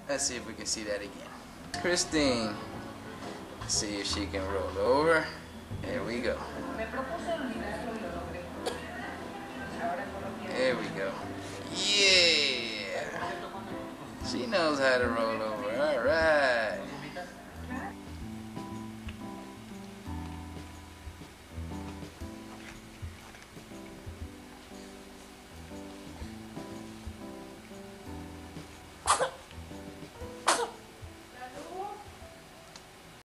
Let's see if we can see that again. Christine. Let's see if she can roll over. There we go. There we go. Yeah. She knows how to roll over. All right.